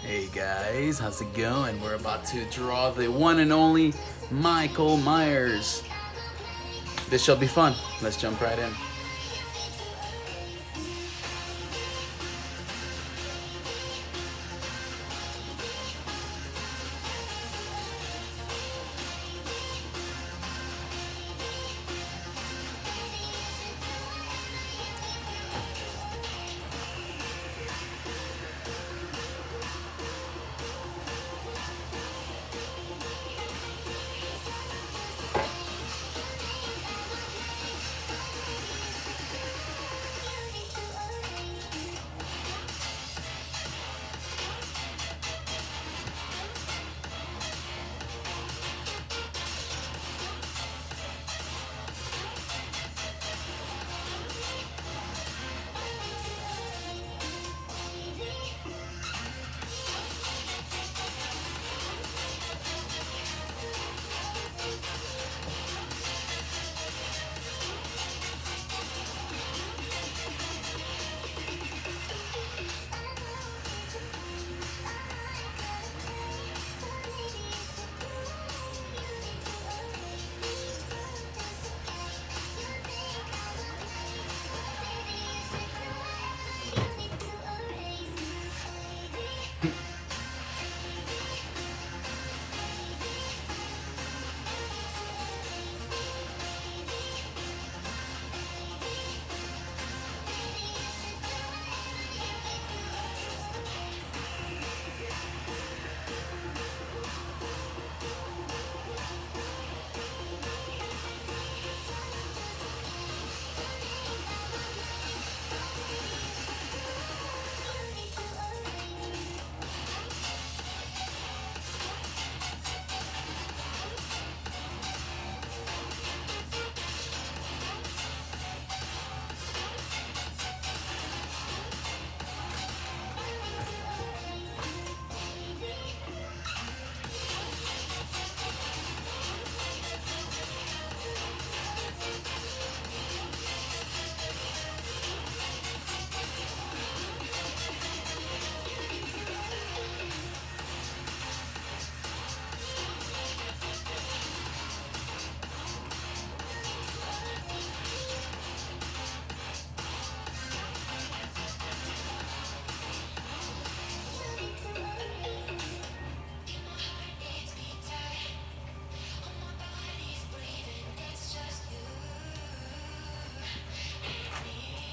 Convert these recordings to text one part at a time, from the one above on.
Hey guys, how's it going? We're about to draw the one and only Michael Myers. This shall be fun. Let's jump right in.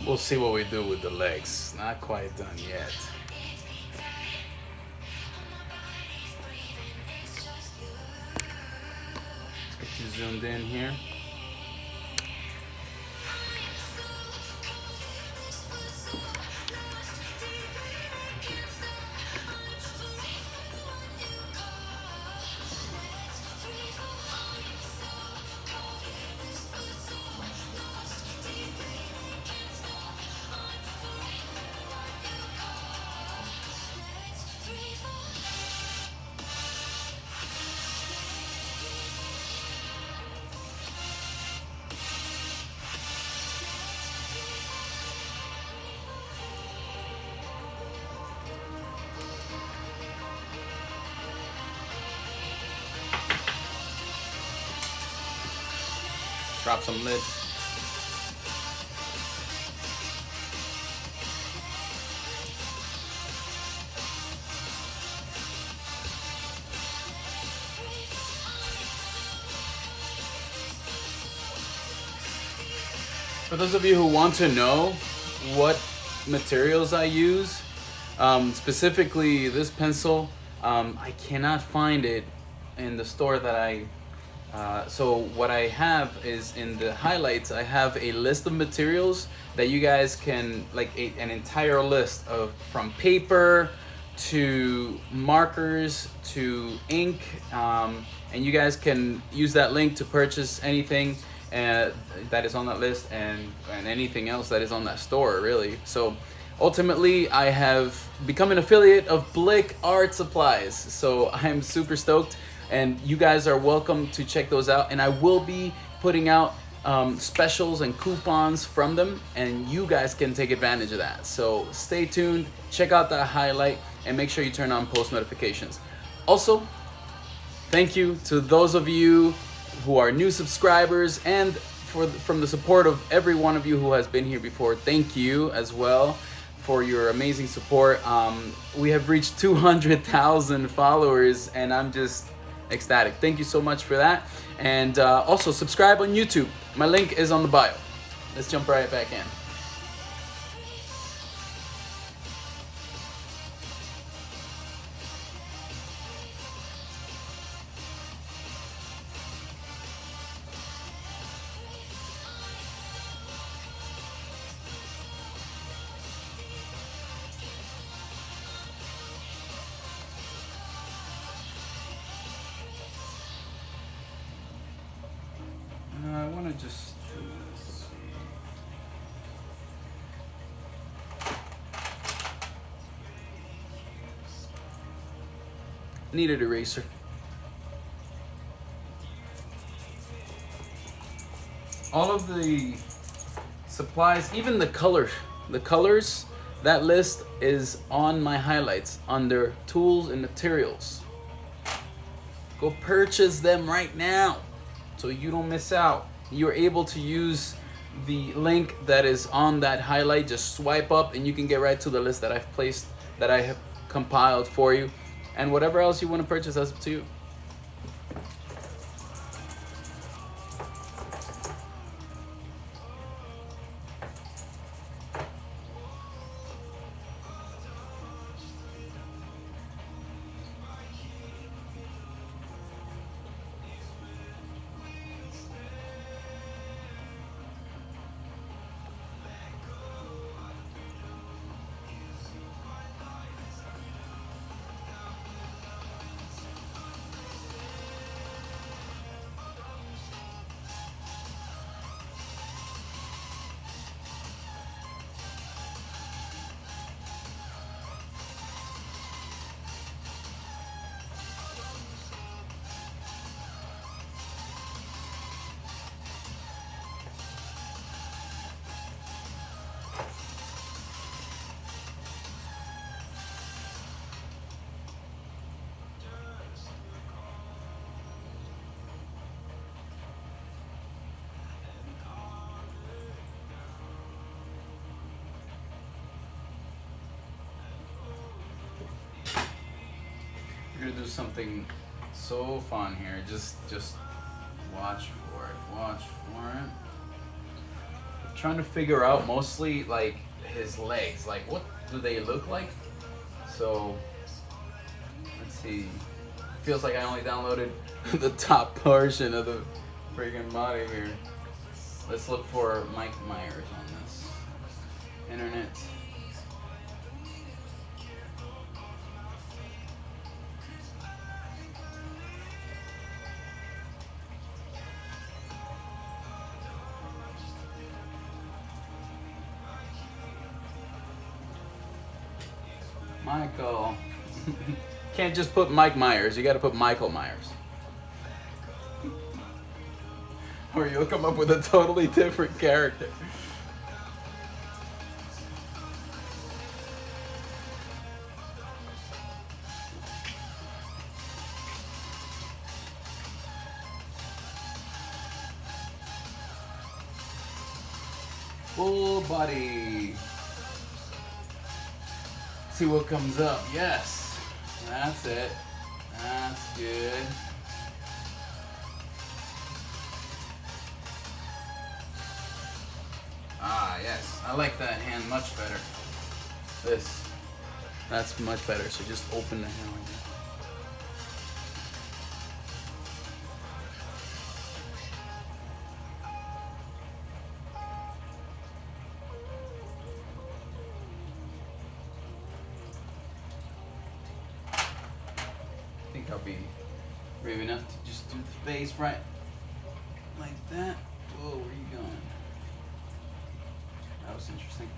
We'll see what we do with the legs. Not quite done yet. Get you zoomed in here. Drop some lid. For those of you who want to know what materials I use, specifically this pencil, I cannot find it in the store that so what I have is in the highlights, I have a list of materials that you guys can, like an entire list of, from paper to markers to ink, and you guys can use that link to purchase anything that is on that list and anything else that is on that store, really. So ultimately, I have become an affiliate of Blick Art Supplies, so I'm super stoked. And you guys are welcome to check those out. And I will be putting out specials and coupons from them, and you guys can take advantage of that. So stay tuned, check out that highlight. and make sure you turn on post notifications. Also, thank you to those of you who are new subscribers, and from the support of every one of you who has been here before. Thank you as well for your amazing support. We have reached 200,000 followers, and I'm just ecstatic. Thank you so much for that. And also subscribe on YouTube. My link is on the bio. Let's jump right back in. I want to just need an eraser. All of the supplies, even the colors, that list is on my highlights under tools and materials. Go purchase them right now so you don't miss out. You're able to use the link that is on that highlight. Just swipe up and you can get right to the list that I've placed, that I have compiled for you. And whatever else you want to purchase, that's up to you. We're gonna do something so fun here. Just watch for it. Watch for it. I'm trying to figure out mostly like his legs. Like what do they look like? So let's see. Feels like I only downloaded the top portion of the freaking body here. Let's look for Mike Myers on this. Internet. Michael. Can't just put Mike Myers, you gotta put Michael Myers. Or you'll come up with a totally different character. Full body. See what comes up. Yes, that's it. That's good. Ah, yes. I like that hand much better. This. That's much better. So just open the hand like that. I think I'll be brave enough to just do the face right like that. Whoa, where are you going? That was interesting.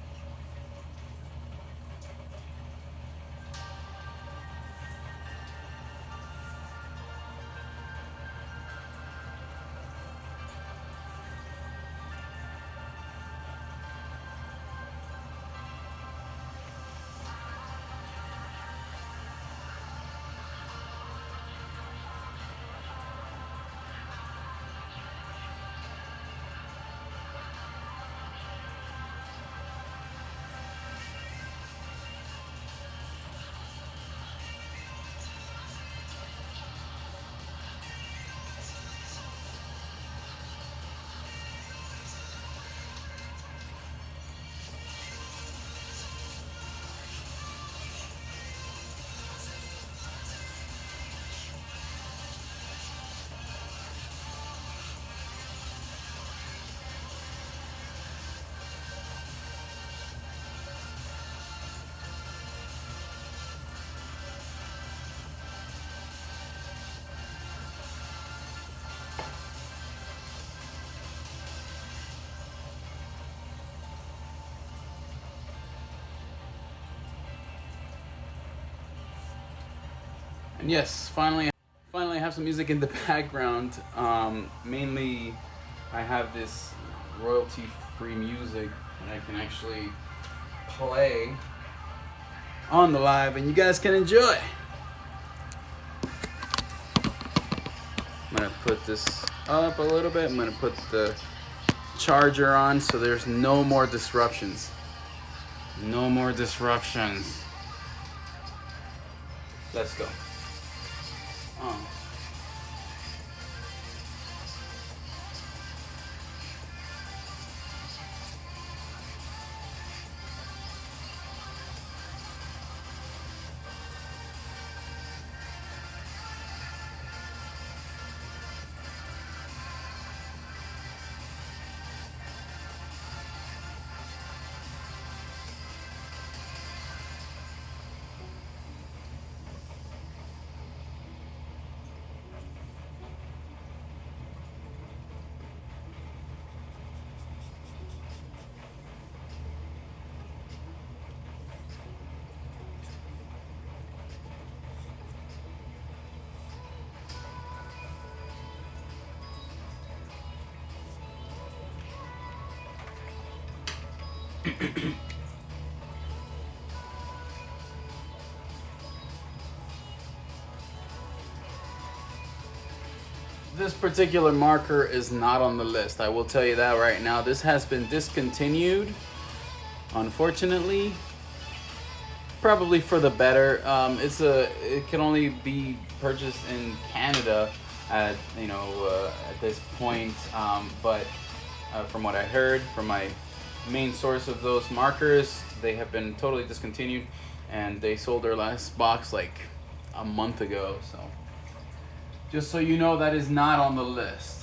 And yes, finally I have some music in the background. Mainly, I have this royalty-free music that I can actually play on the live, and you guys can enjoy. I'm gonna put this up a little bit. I'm gonna put the charger on so there's no more disruptions. No more disruptions. Let's go. This particular marker is not on the list. I will tell you that right now. This has been discontinued, unfortunately. Probably for the better. It can only be purchased in Canada at at this point. But from what I heard from my main source of those markers, they have been totally discontinued, and they sold their last box like a month ago. So just so you know, that is not on the list.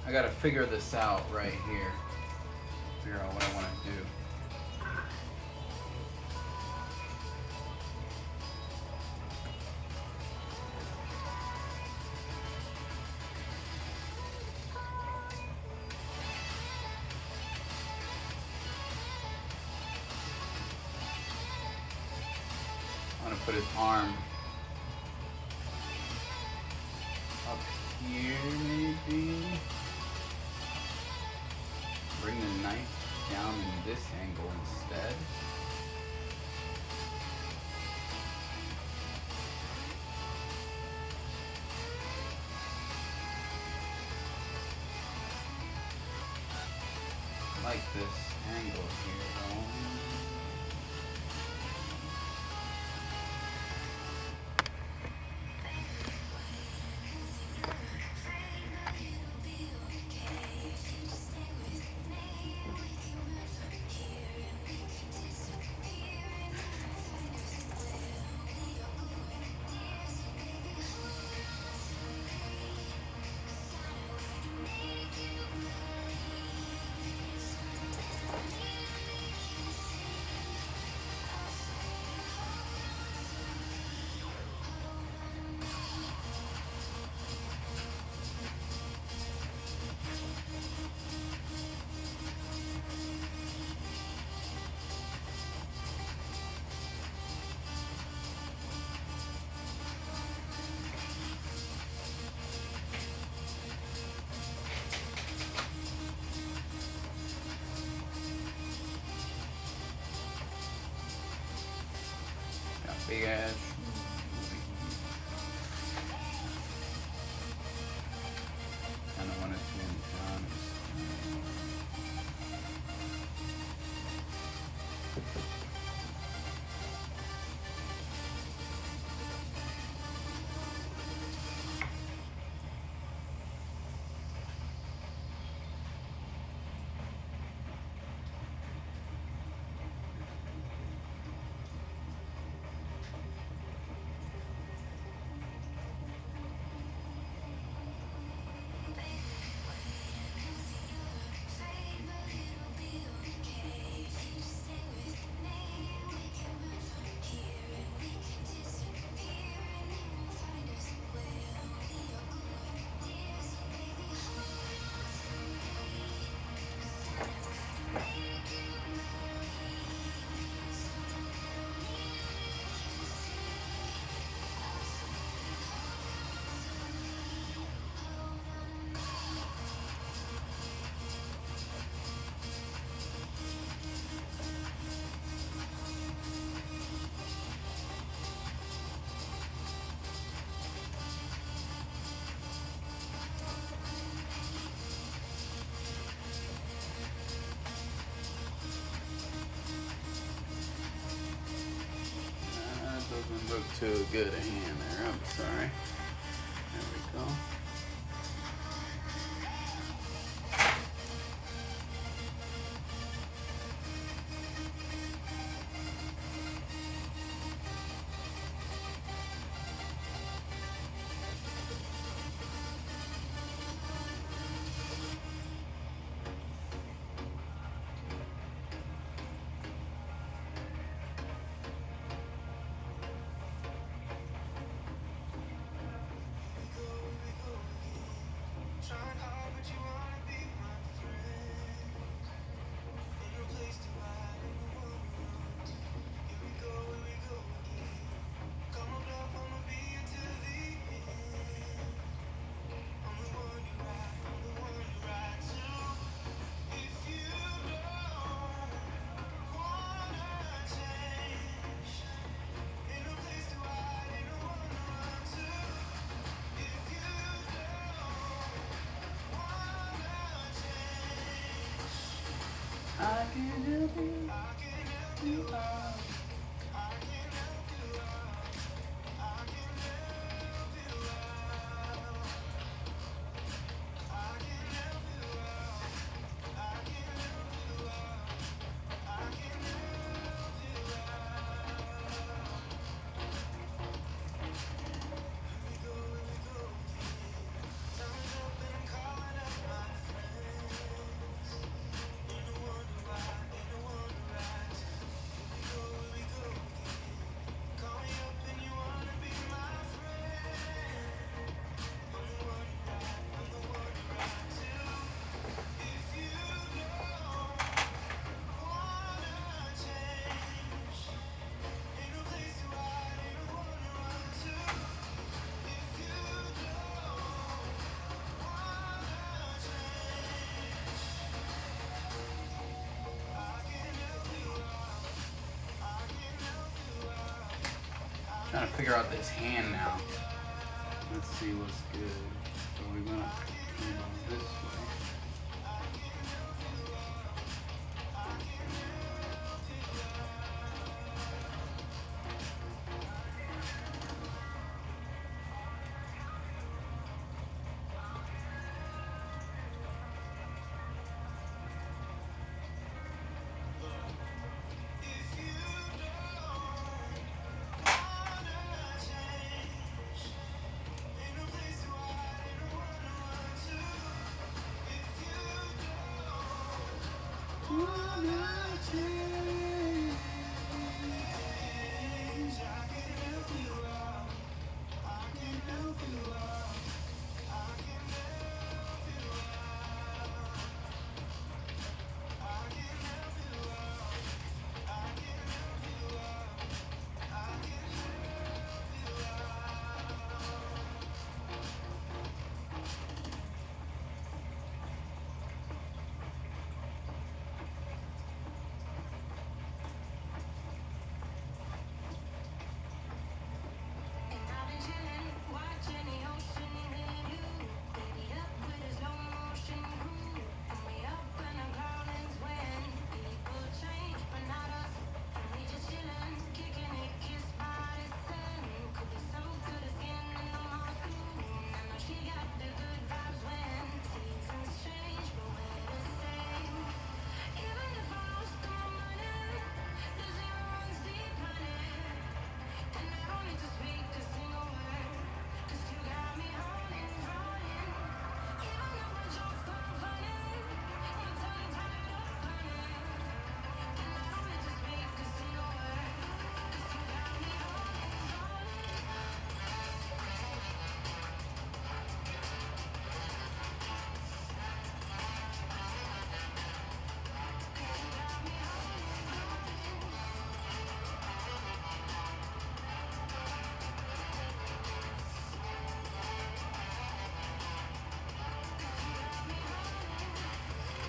I gotta figure this out right here. Figure out what I want to do. I'm gonna put his arm up here, maybe. Bring the knife down in this angle instead. I like this angle here, though. Big ass. Kind of wanted to too good a hand there. I'm sorry. There we go. I can help you out. Trying to figure out this hand now. Let's see what's good. So we're gonna go this way.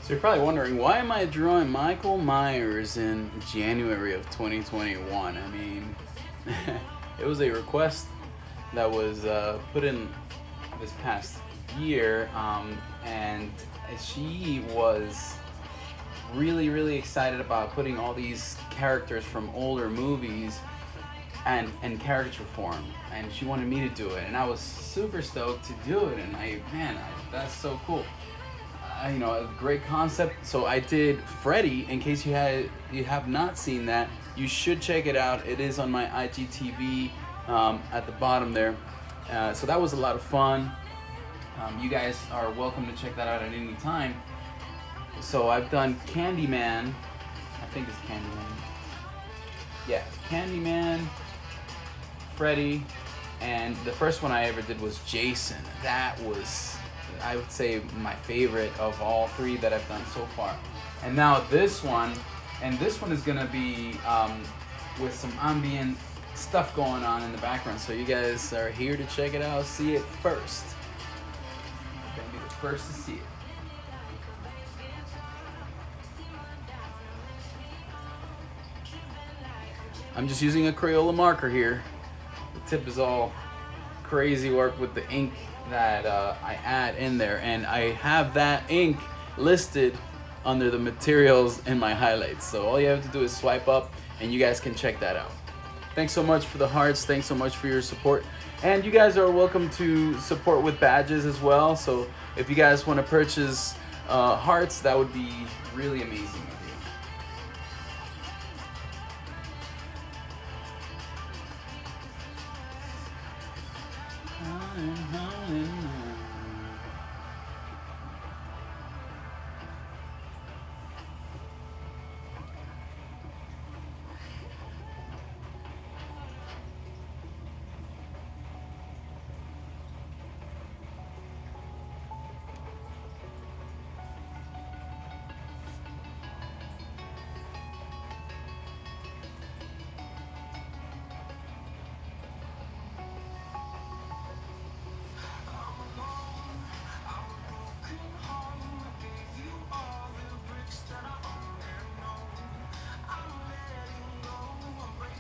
So you're probably wondering, why am I drawing Michael Myers in January of 2021? I mean, it was a request that was put in this past year, and she was really excited about putting all these characters from older movies and caricature form, and she wanted me to do it, and I was super stoked to do it, and that's so cool. You know, a great concept. So I did Freddy. In case you have not seen that, you should check it out. It is on my IGTV at the bottom there. So that was a lot of fun. You guys are welcome to check that out at any time. So I've done Candyman. I think it's Candyman. Yeah, Candyman, Freddy, and the first one I ever did was Jason. That was, I would say, my favorite of all three that I've done so far. And now this one, is gonna be with some ambient stuff going on in the background. So you guys are here to check it out, see it first. You're gonna be the first to see it. I'm just using a Crayola marker here. The tip is all crazy work with the ink that I add in there, and I have that ink listed under the materials in my highlights. So all you have to do is swipe up and you guys can check that out. Thanks so much for the hearts. Thanks so much for your support. And you guys are welcome to support with badges as well. So if you guys want to purchase hearts, that would be really amazing.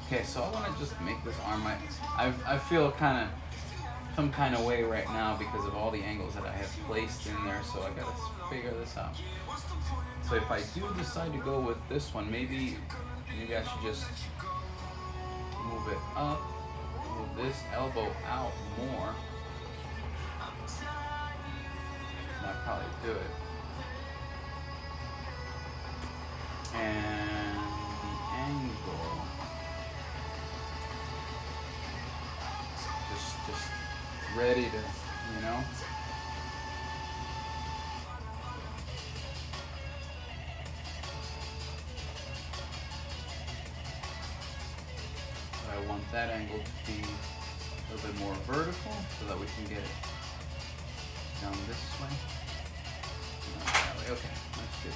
Okay, so I want to just make this arm. I feel some kind of way right now because of all the angles that I have placed in there, so I gotta figure this out. So if I do decide to go with this one, maybe I should just move it up, move this elbow out more. That'll probably do it. And the angle. Just ready to, you know. But I want that angle to be a little bit more vertical so that we can get it down this way. Not that way. Okay, that's good.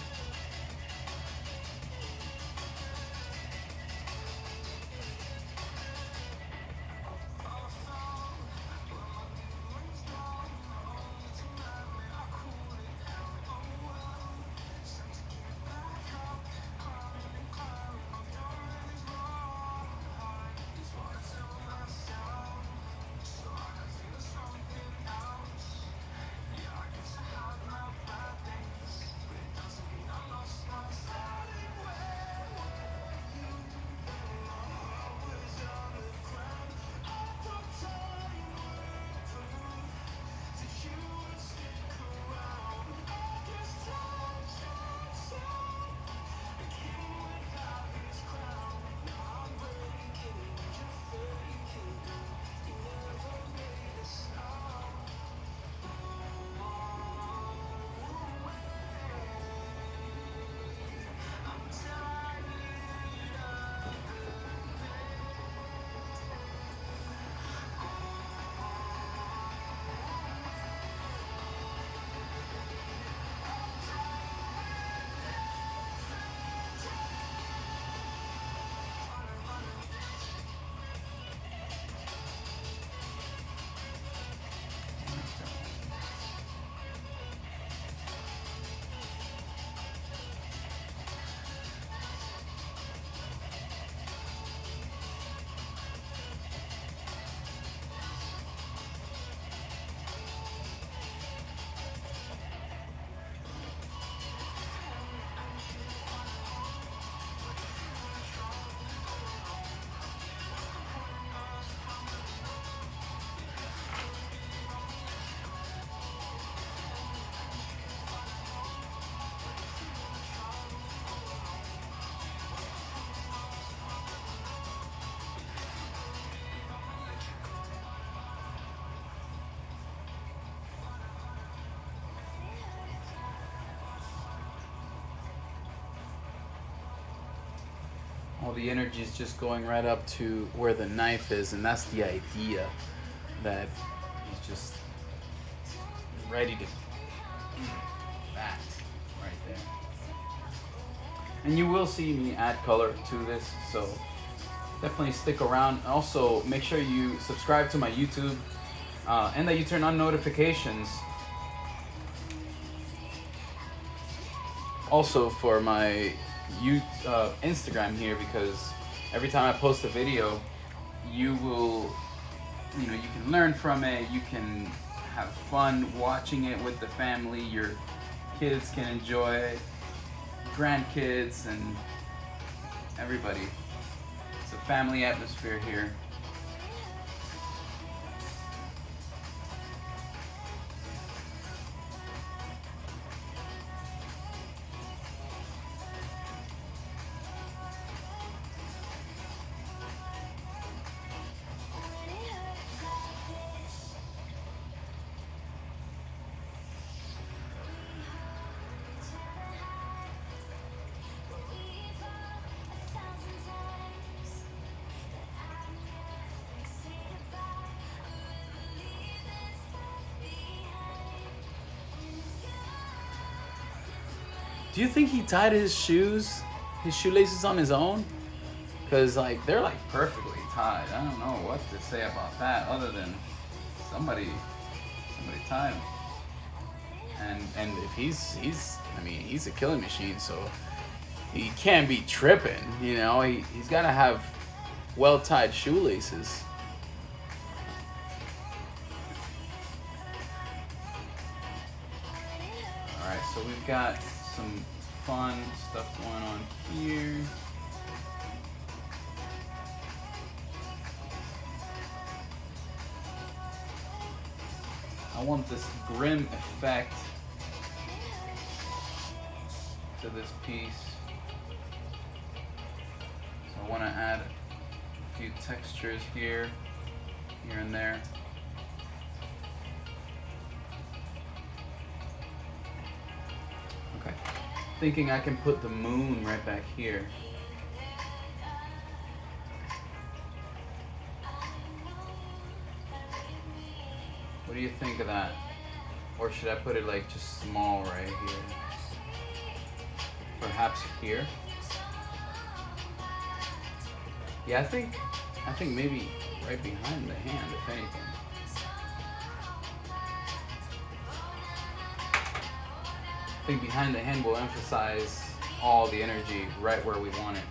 Well, the energy is just going right up to where the knife is, and that's the idea, that he's just ready to that right there. And you will see me add color to this, so definitely stick around. Also, make sure you subscribe to my YouTube and that you turn on notifications. Also for my Instagram here, because every time I post a video, you will, you can learn from it. You can have fun watching it with the family. Your kids can enjoy it, grandkids, and everybody. It's a family atmosphere here. Do you think he tied his shoelaces on his own? Cause like they're like perfectly tied. I don't know what to say about that other than somebody tied him. And if he's a killing machine, so he can't be tripping. He's gotta have well tied shoelaces. All right, so we've got some fun stuff going on here. I want this grim effect to this piece. So I want to add a few textures here and there. Okay. Thinking I can put the moon right back here. What do you think of that? Or should I put it like just small right here? Perhaps here? Yeah, I think maybe right behind the hand, if anything. I think behind the hand will emphasize all the energy right where we want it.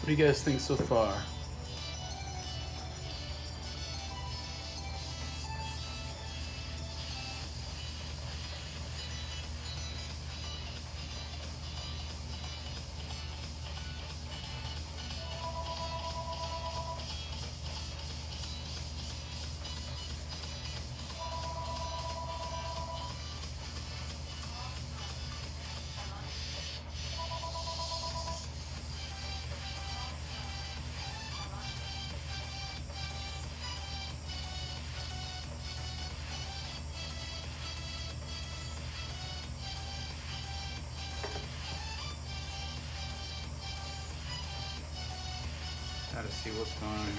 do you guys think so far? Gotta see what's going on here.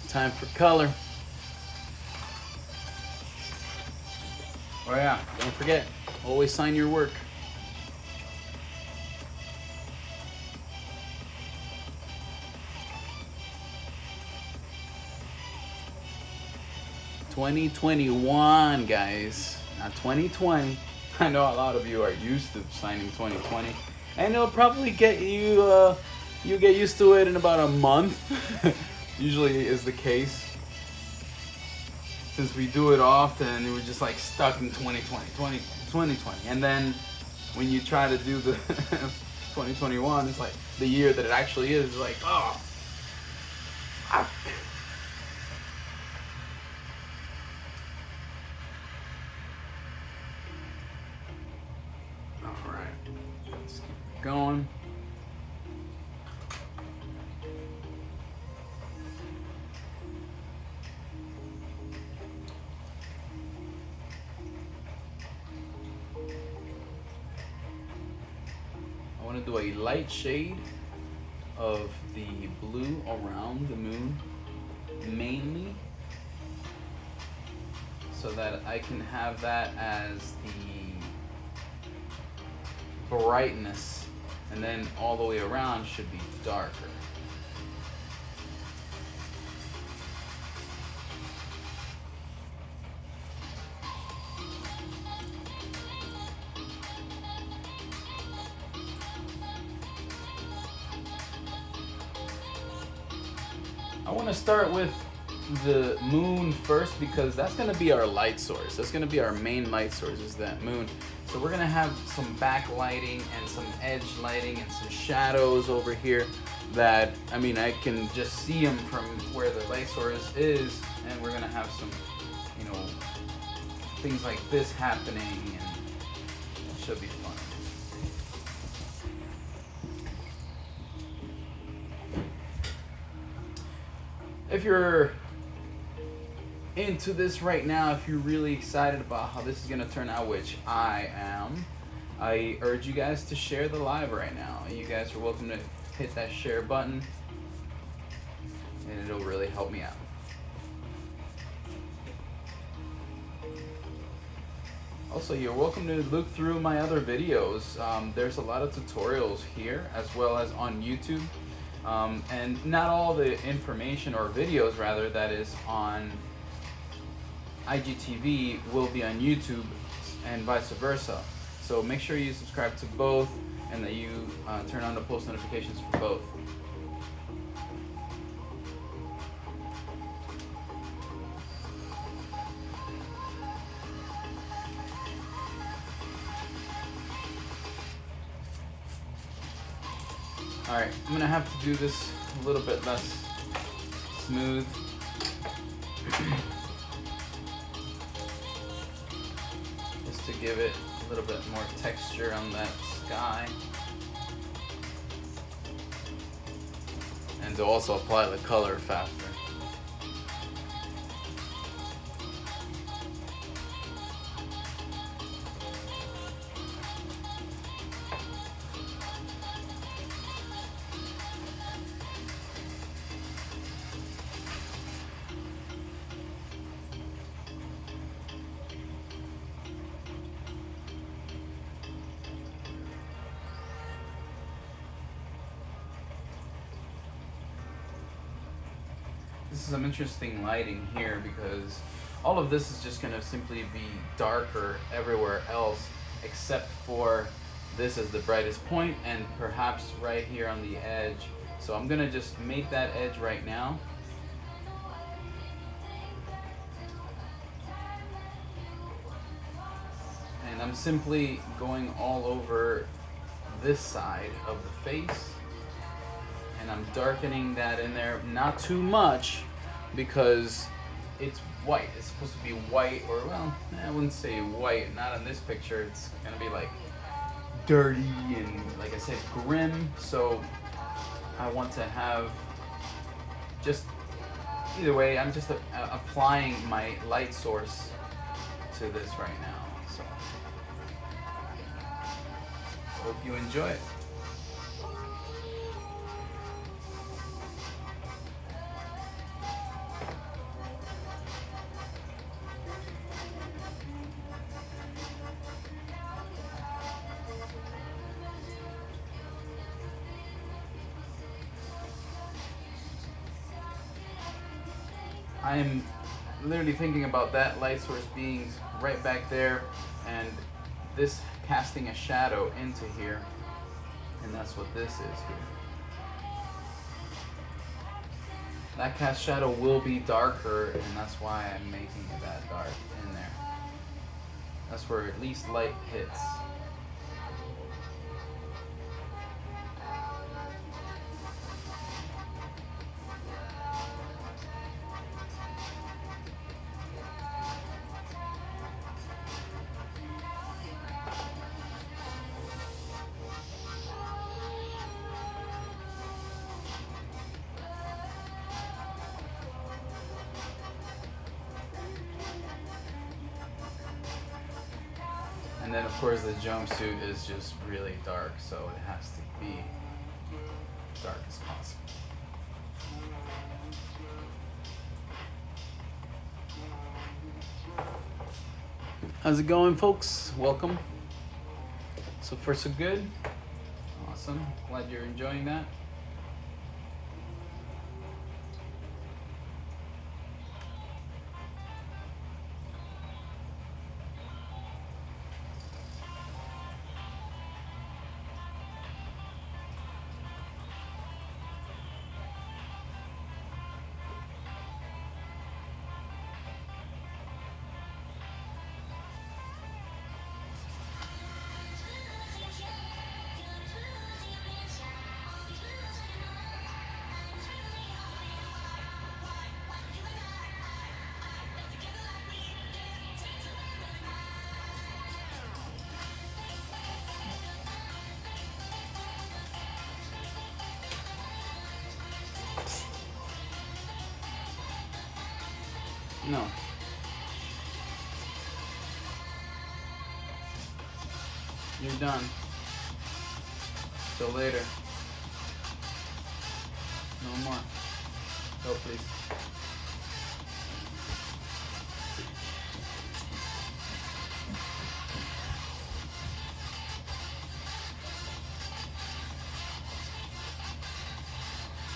Time for color. Oh yeah, don't forget, always sign your work. (2021), guys, not 2020. I know a lot of you are used to signing 2020, and it'll probably get you. You get used to it in about a month. Usually is the case. Since we do it often, we're just like stuck in 2020. And then when you try to do the 2021, it's like the year that it actually is like, oh. Fuck. All right, let's keep going. I want to do a light shade of the blue around the moon mainly, so that I can have that as the brightness, and then all the way around should be darker. I want to start with the moon first because that's going to be our light source. That's going to be our main light source, is that moon. So we're going to have some backlighting and some edge lighting and some shadows over here that, I mean, I can just see them from where the light source is, and we're going to have some, you know, things like this happening, and it should be fun. If you're into this right now, if you're really excited about how this is going to turn out, which I am, I urge you guys to share the live right now. You guys are welcome to hit that share button, and it'll really help me out. Also, you're welcome to look through my other videos. There's a lot of tutorials here as well as on YouTube. And not all the information, or videos rather, that is on IGTV will be on YouTube, and vice versa. So make sure you subscribe to both, and that you turn on the post notifications for both. Alright, I'm gonna have to do this a little bit less smooth. Just to give it a little bit more texture on that sky. And to also apply the color faster. This is some interesting lighting here, because all of this is just going to simply be darker everywhere else except for this as the brightest point, and perhaps right here on the edge. So I'm going to just make that edge right now. And I'm simply going all over this side of the face. And I'm darkening that in there, not too much, because it's white. It's supposed to be white, or well, I wouldn't say white, not in this picture. It's gonna be like dirty and, like I said, grim. So I want to have just, either way, I'm just applying my light source to this right now. So hope you enjoy it. I'm literally thinking about that light source being right back there, and this casting a shadow into here, and that's what this is here. That cast shadow will be darker, and that's why I'm making it that dark in there. That's where at least light hits. And then of course the jumpsuit is just really dark, so it has to be dark as possible. How's it going, folks? Welcome. So far so good. Awesome. Glad you're enjoying that. No. You're done. Till later. No more. Go, please.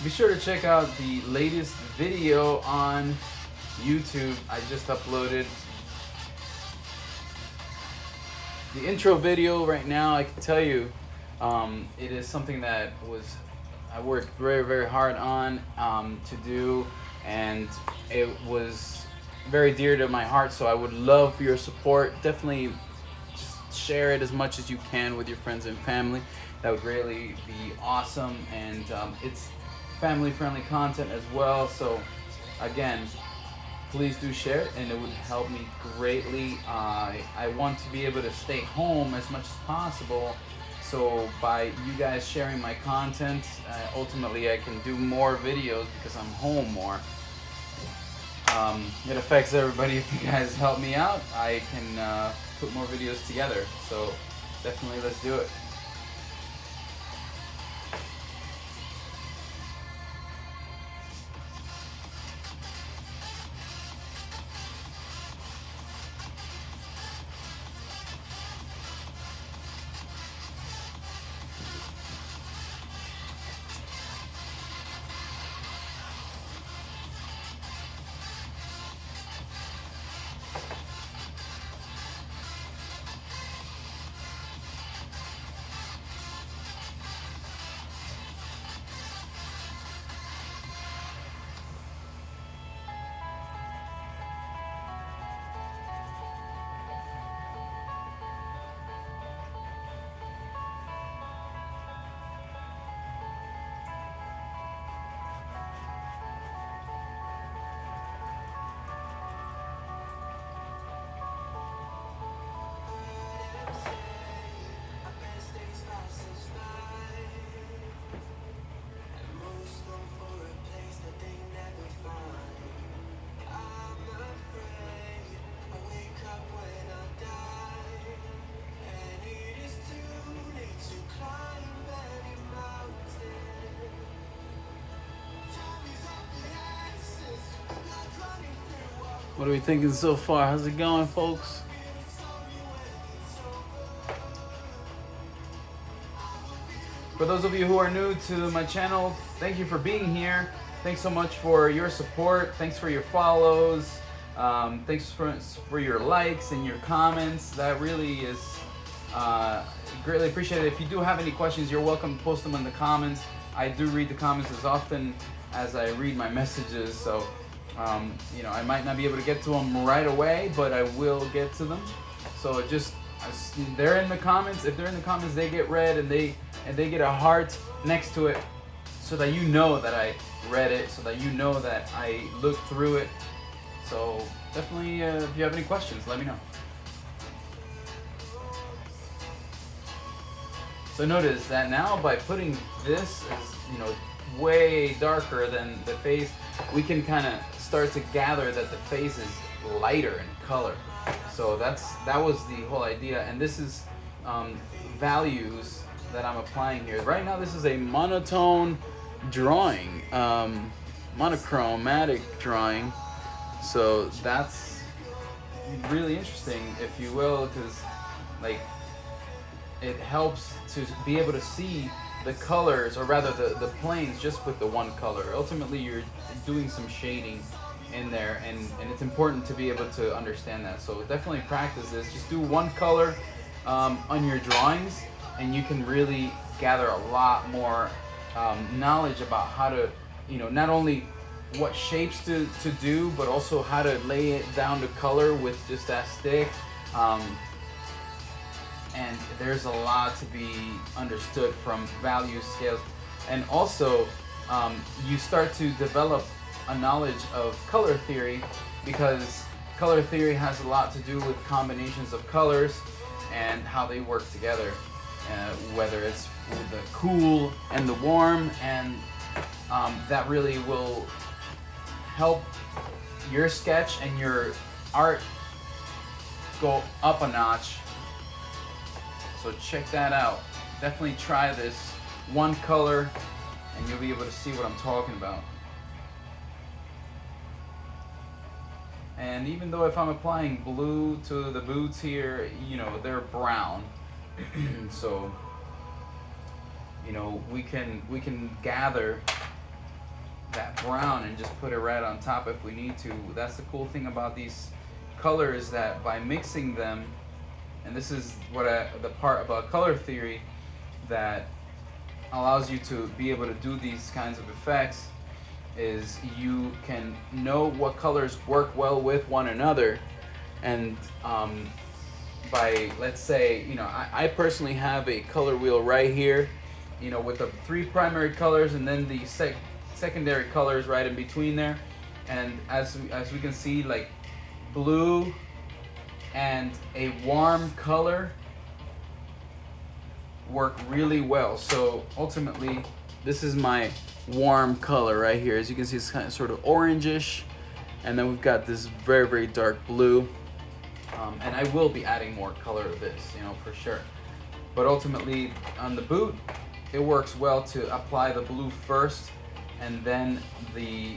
be sure to check out the latest video on YouTube. I just uploaded the intro video right now. I can tell you, it is something that I worked very, very hard on to do, and it was very dear to my heart. So I would love for your support. Definitely just share it as much as you can with your friends and family. That would greatly be awesome, and it's family-friendly content as well. So again, please do share it, and it would help me greatly. I want to be able to stay home as much as possible, so by you guys sharing my content, ultimately I can do more videos because I'm home more. It affects everybody. If you guys help me out, I can put more videos together. So definitely, let's do it. What are we thinking so far? How's it going, folks? For those of you who are new to my channel, thank you for being here. Thanks so much for your support. Thanks for your follows. Thanks for your likes and your comments. That really is greatly appreciated. If you do have any questions, you're welcome to post them in the comments. I do read the comments as often as I read my messages, so you know, I might not be able to get to them right away, but I will get to them. So they're in the comments. If they're in the comments, they get read, and they get a heart next to it, so that you know that I read it, so that you know that I looked through it. So definitely, if you have any questions, let me know. So notice that now, by putting this as, you know, way darker than the face, we can kind of start to gather that the face is lighter in color. So that was the whole idea, and this is values that I'm applying here. Right now, this is a monotone drawing, monochromatic drawing. So that's really interesting, if you will, because like it helps to be able to see the colors, or rather the planes, just with the one color. Ultimately, you're doing some shading in there, and it's important to be able to understand that. So definitely practice this. Just do one color on your drawings, and you can really gather a lot more knowledge about how to, you know, not only what shapes to do, but also how to lay it down to color with just that stick. And there's a lot to be understood from value scales. And also, you start to develop a knowledge of color theory, because color theory has a lot to do with combinations of colors and how they work together, whether it's with the cool and the warm, and that really will help your sketch and your art go up a notch. So check that out. Definitely try this one color, and you'll be able to see what I'm talking about. And even though if I'm applying blue to the boots here, you know, they're brown. So, you know, we can gather that brown and just put it right on top if we need to. That's the cool thing about these colors, that by mixing them, and this is what the part about color theory that allows you to be able to do these kinds of effects, is you can know what colors work well with one another. And by, let's say, you know, I personally have a color wheel right here, you know, with the 3 primary colors and then the secondary colors right in between there. And as we can see, like blue and a warm color work really well. So ultimately, this is my warm color right here. As you can see, it's kind of sort of orangish, and then we've got this very, very dark blue. And I will be adding more color to this, you know, for sure. But ultimately, on the boot, it works well to apply the blue first and then the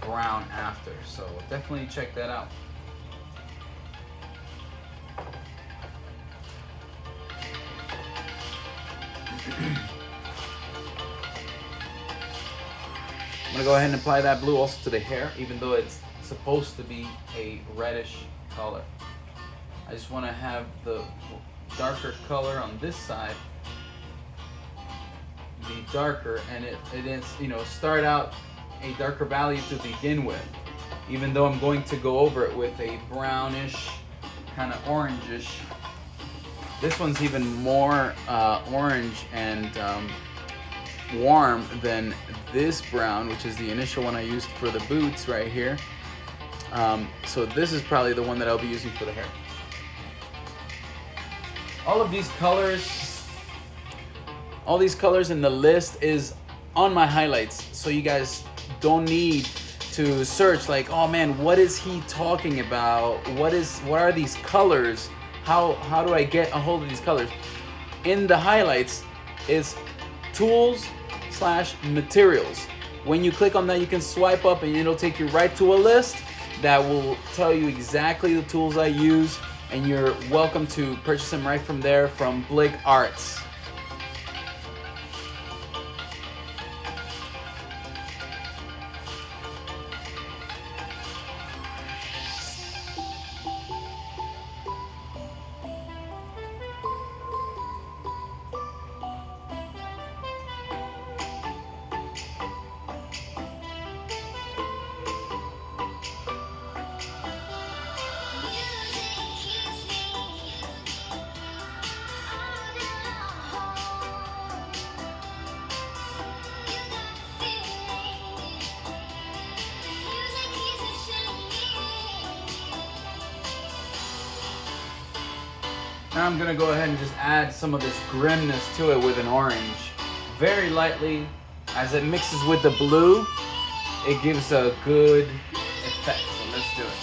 brown after. So definitely check that out. I'm gonna go ahead and apply that blue also to the hair, even though it's supposed to be a reddish color. I just want to have the darker color on this side be darker, and it is, you know, start out a darker value to begin with, even though I'm going to go over it with a brownish, kind of orangish. This one's even more orange and warm than this brown, which is the initial one I used for the boots right here. So this is probably the one that I'll be using for the hair. All these colors in the list is on my highlights, so you guys don't need to search like, oh man, what is he talking about? What are these colors? How do I get a hold of these colors? In the highlights is tools/materials. When you click on that, you can swipe up and it'll take you right to a list that will tell you exactly the tools I use, and you're welcome to purchase them right from there from Blig Arts. Now I'm gonna go ahead and just add some of this grimness to it with an orange. Very lightly, as it mixes with the blue, it gives a good effect. So let's do it.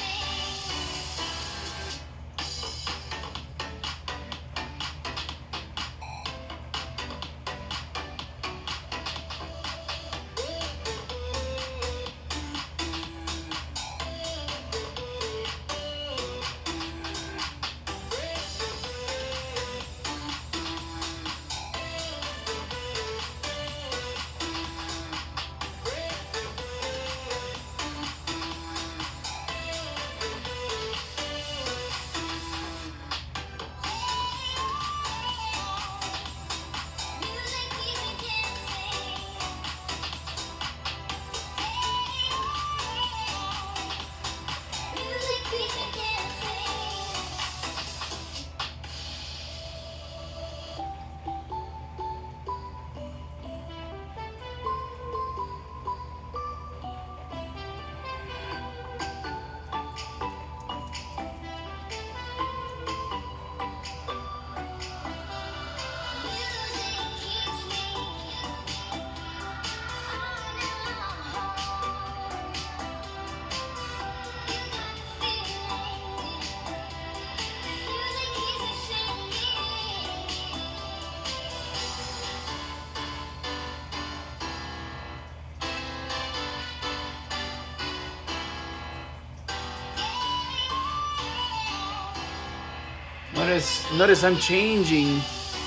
Notice I'm changing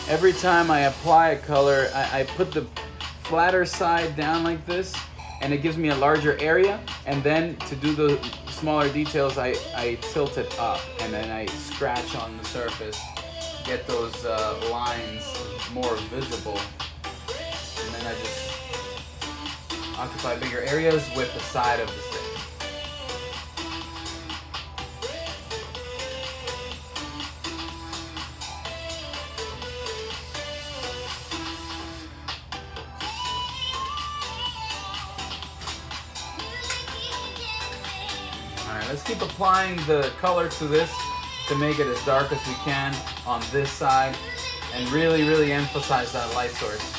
every time I apply a color. I put the flatter side down like this, and it gives me a larger area. And then to do the smaller details, I tilt it up, and then I scratch on the surface, get those lines more visible, and then I just occupy bigger areas with the side of the stick. Alright, let's keep applying the color to this to make it as dark as we can on this side, and really emphasize that light source.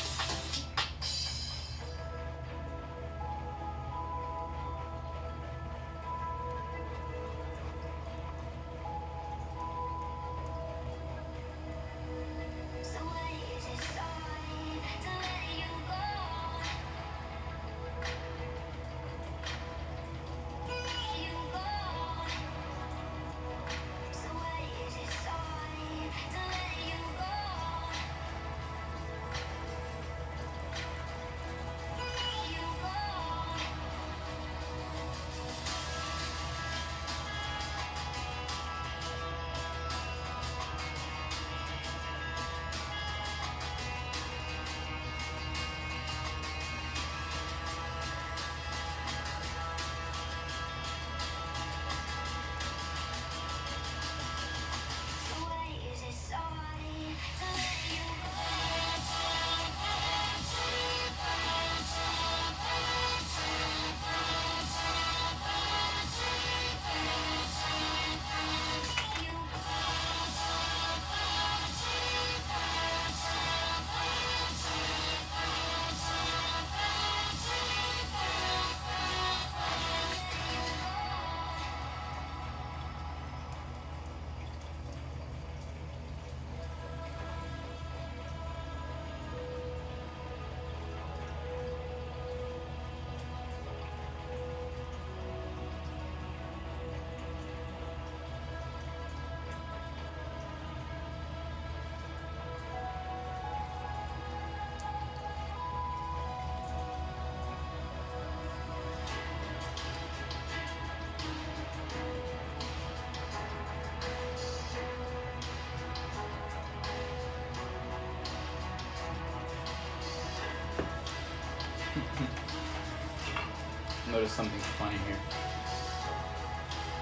Notice something funny here.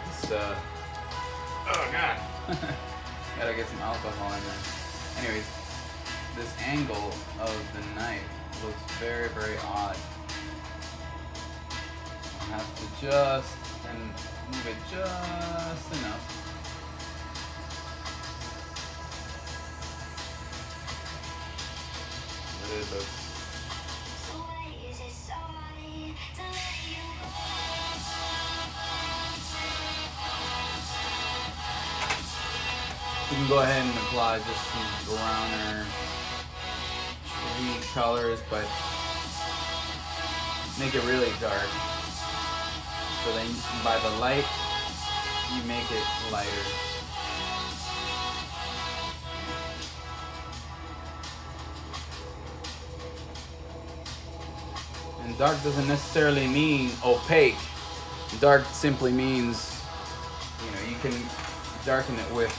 It's oh god. Gotta get some alcohol in there. Anyways, this angle of the knife looks very odd. I have to just and move it just enough. It looks. You can go ahead and apply just some browner tree colors, but make it really dark. So then by the light, you make it lighter. And dark doesn't necessarily mean opaque. Dark simply means, you can darken it with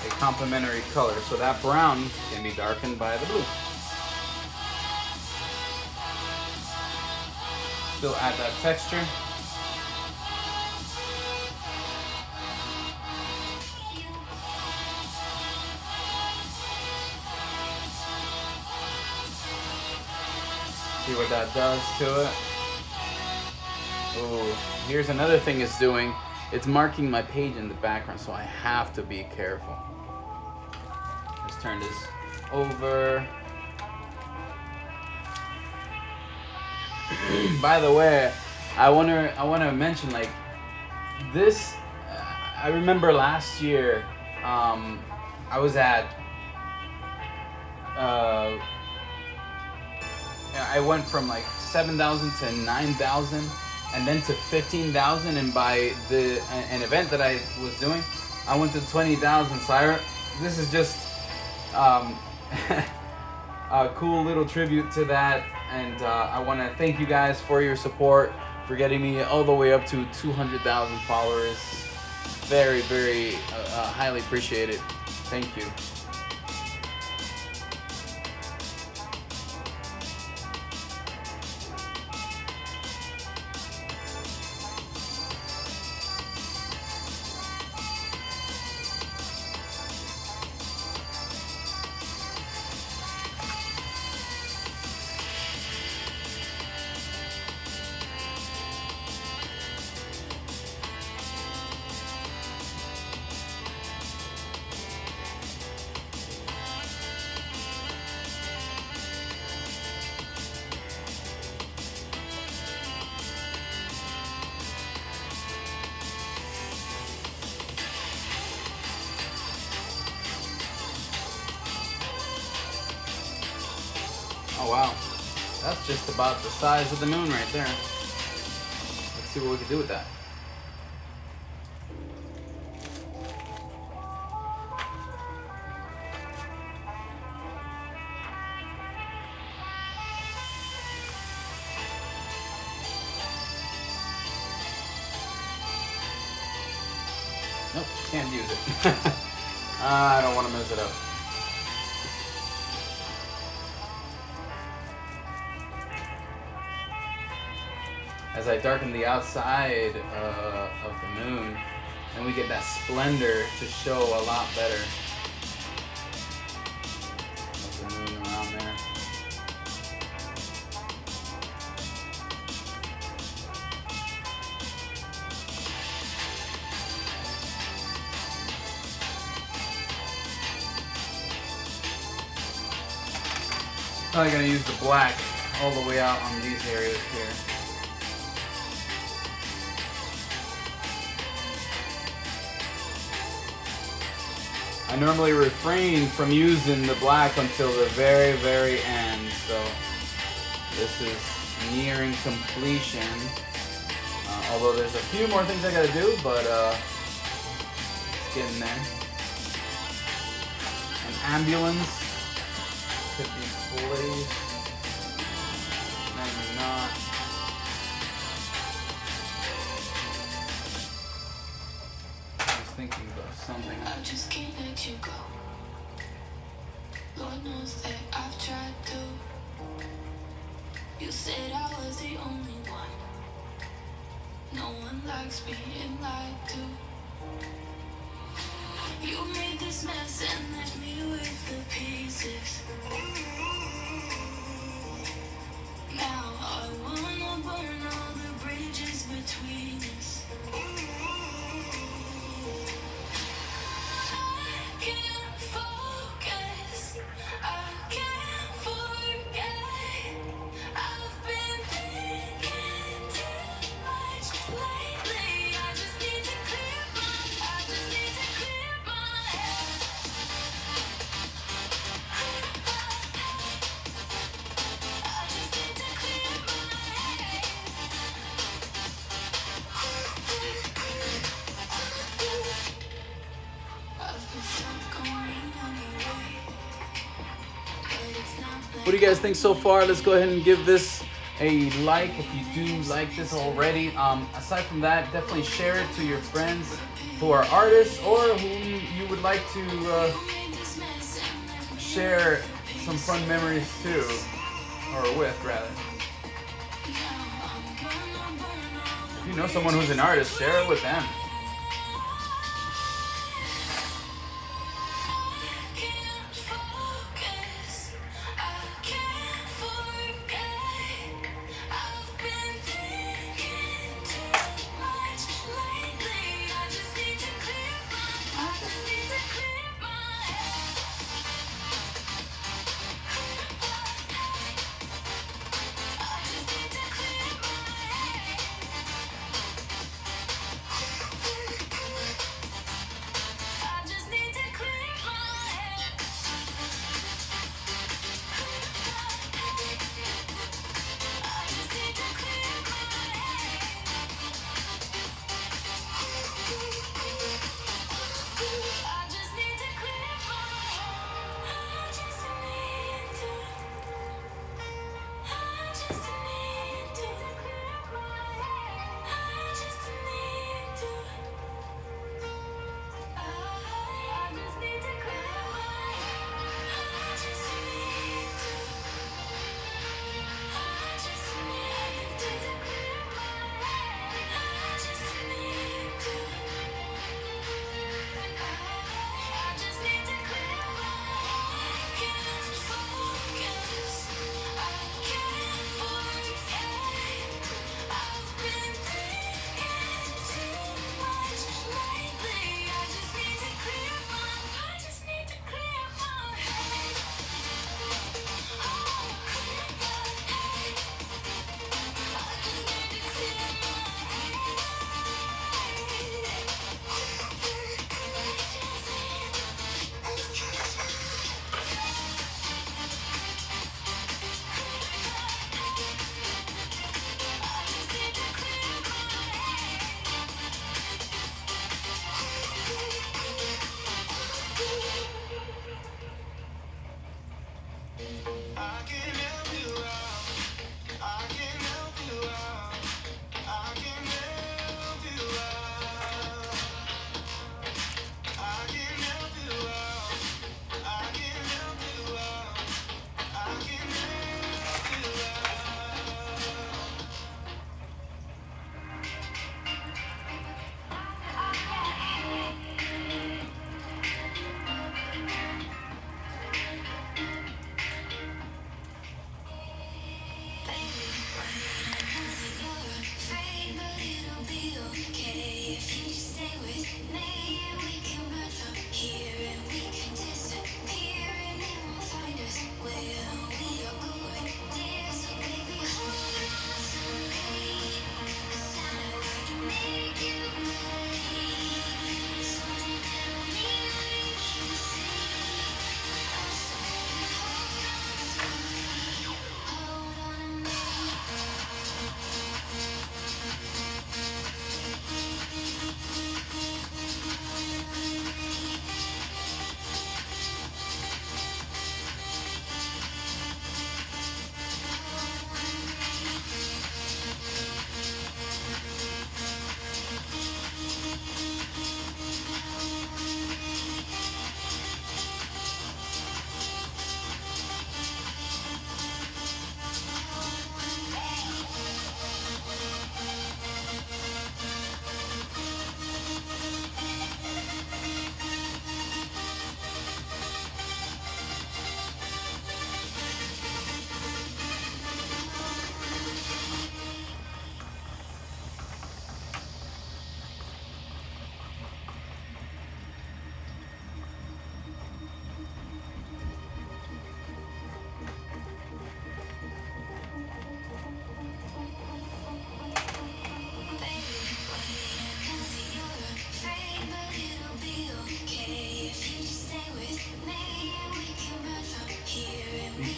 a complementary color. So that brown can be darkened by the blue. Still add that texture. See what that does to it. Ooh, here's another thing it's doing. It's marking my page in the background, so I have to be careful. Let's turn this over. By the way, I wanna mention, like, this. I remember last year, I was at. I went from like 7,000 to 9,000, and then to 15,000. And by an event that I was doing, I went to 20,000. So this is just cool little tribute to that. And I want to thank you guys for your support, for getting me all the way up to 200,000 followers. Very, very highly appreciated. Thank you. Oh wow, that's just about the size of the moon right there. Let's see what we can do with that. Nope, can't use it. I don't want to mess it up. As I darken the outside of the moon, and we get that splendor to show a lot better of the moon around there. Probably gonna use the black all the way out on these areas here. I normally refrain from using the black until the very, very end, so this is nearing completion. Although there's a few more things I gotta do, but it's getting there. An ambulance could be placed, maybe not. Thinking about something. I just can't let you go. Lord knows that I've tried to. You said I was the only one. No one likes being lied to. You made this mess and left me with the pieces. Now I wanna burn all the bridges between us. What do you guys think so far? Let's go ahead and give this a like if you do like this already. Aside from that, definitely share it to your friends who are artists or whom you would like to share some fun memories to, or with rather. If you know someone who's an artist, share it with them.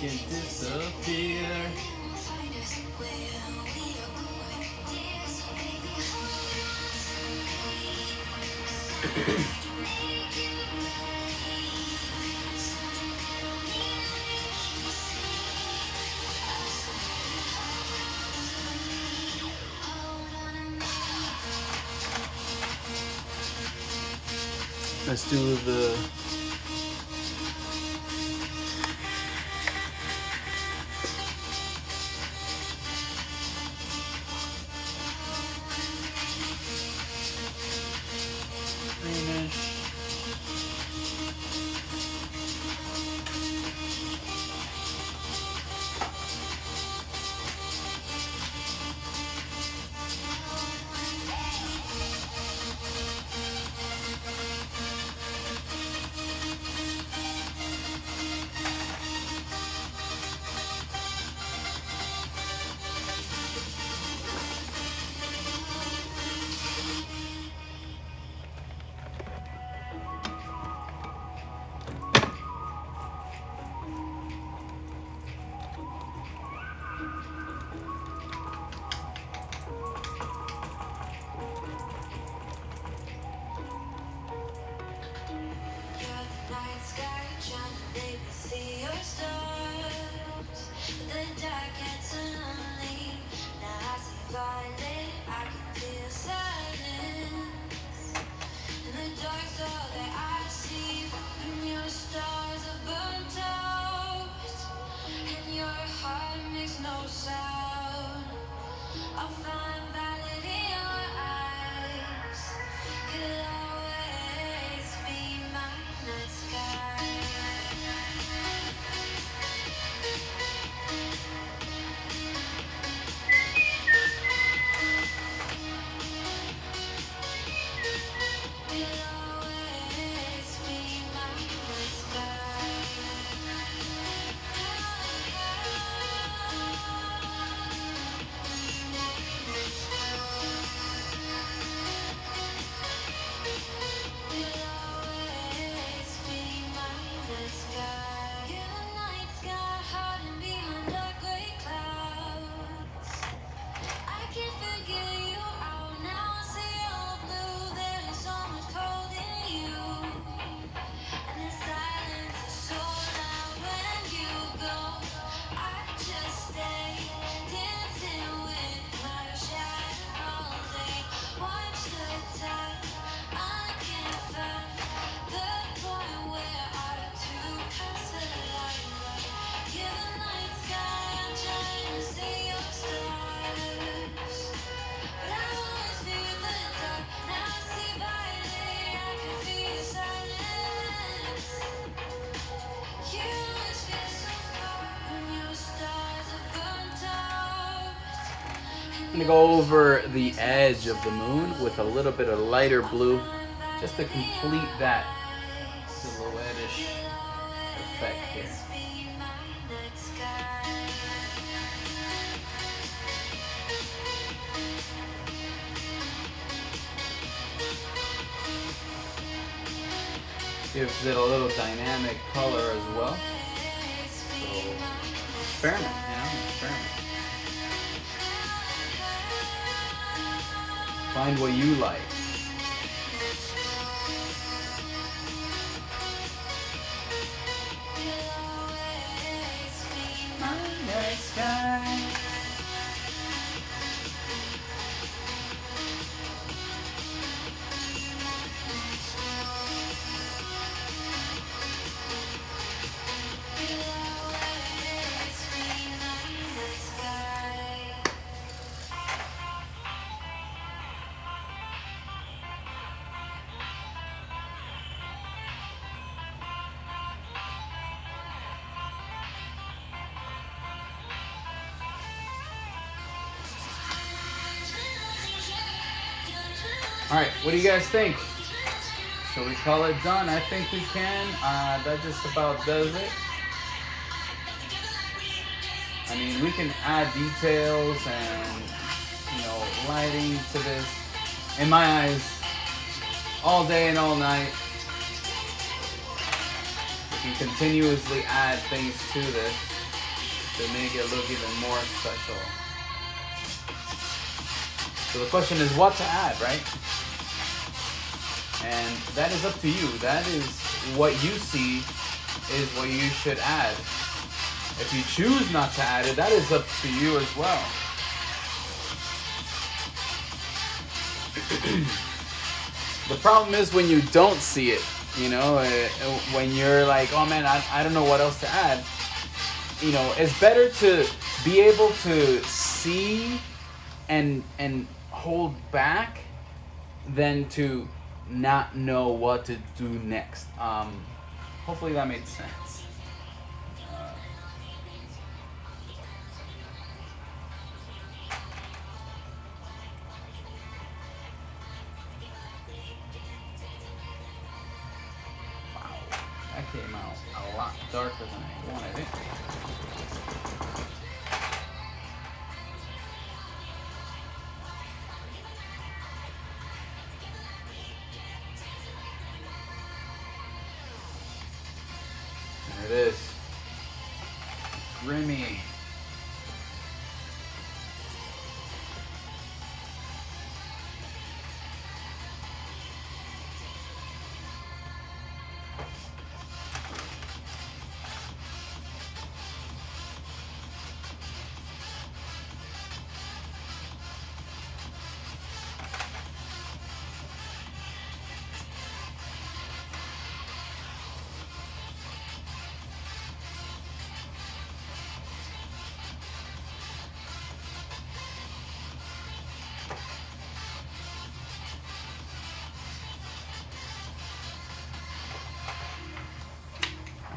can disappear. Let's do the I'm gonna go over the edge of the moon with a little bit of lighter blue, just to complete that silhouette-ish effect here. Gives it a little dynamic color as well. So, experiment, experiment. Find what you like. Alright, what do you guys think? Shall we call it done? I think we can. That just about does it. I mean, we can add details and, lighting to this. In my eyes, all day and all night. We can continuously add things to this. to make it look even more special. So the question is what to add, right? And that is up to you. That is what you see is what you should add. If you choose not to add it, that is up to you as well. The problem is when you don't see it, you know, when you're like, oh man, I don't know what else to add. You know, it's better to be able to see and hold back than to not know what to do next. Hopefully that made sense. That came out a lot darker than I wanted it. There it is. Remy.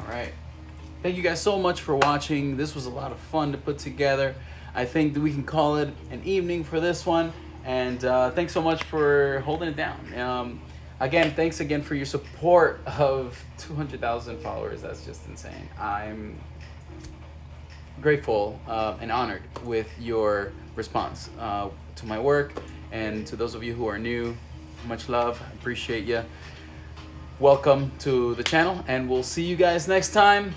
Alright. Thank you guys so much for watching. This was a lot of fun to put together. I think that we can call it an evening for this one. And thanks so much for holding it down. Again, thanks again for your support of 200,000 followers. That's just insane. I'm grateful and honored with your response to my work. And to those of you who are new, much love. Appreciate you. Welcome to the channel, and we'll see you guys next time.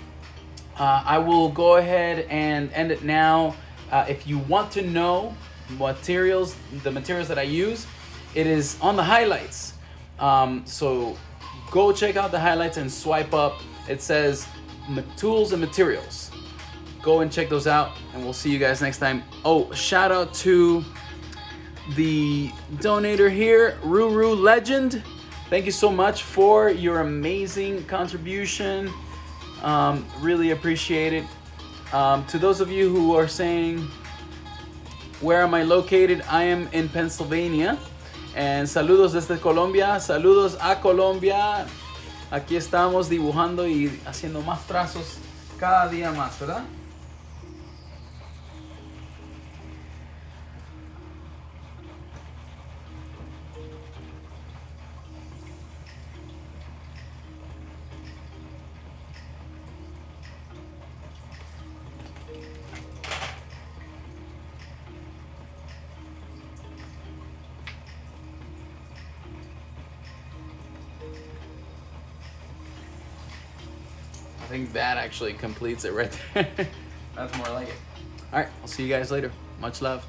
I will go ahead and end it now. If you want to know the materials that I use, it is on the highlights. So go check out the highlights and swipe up. It says tools and materials. Go and check those out, and we'll see you guys next time. Oh, shout out to the donator here, Ruru Legend. Thank you so much for your amazing contribution. Really appreciate it. To those of you who are saying, where am I located? I am in Pennsylvania. And saludos desde Colombia. Saludos a Colombia. Aquí estamos dibujando y haciendo más trazos cada día más, ¿verdad? I think that actually completes it right there. That's more like it. All right, I'll see you guys later. Much love.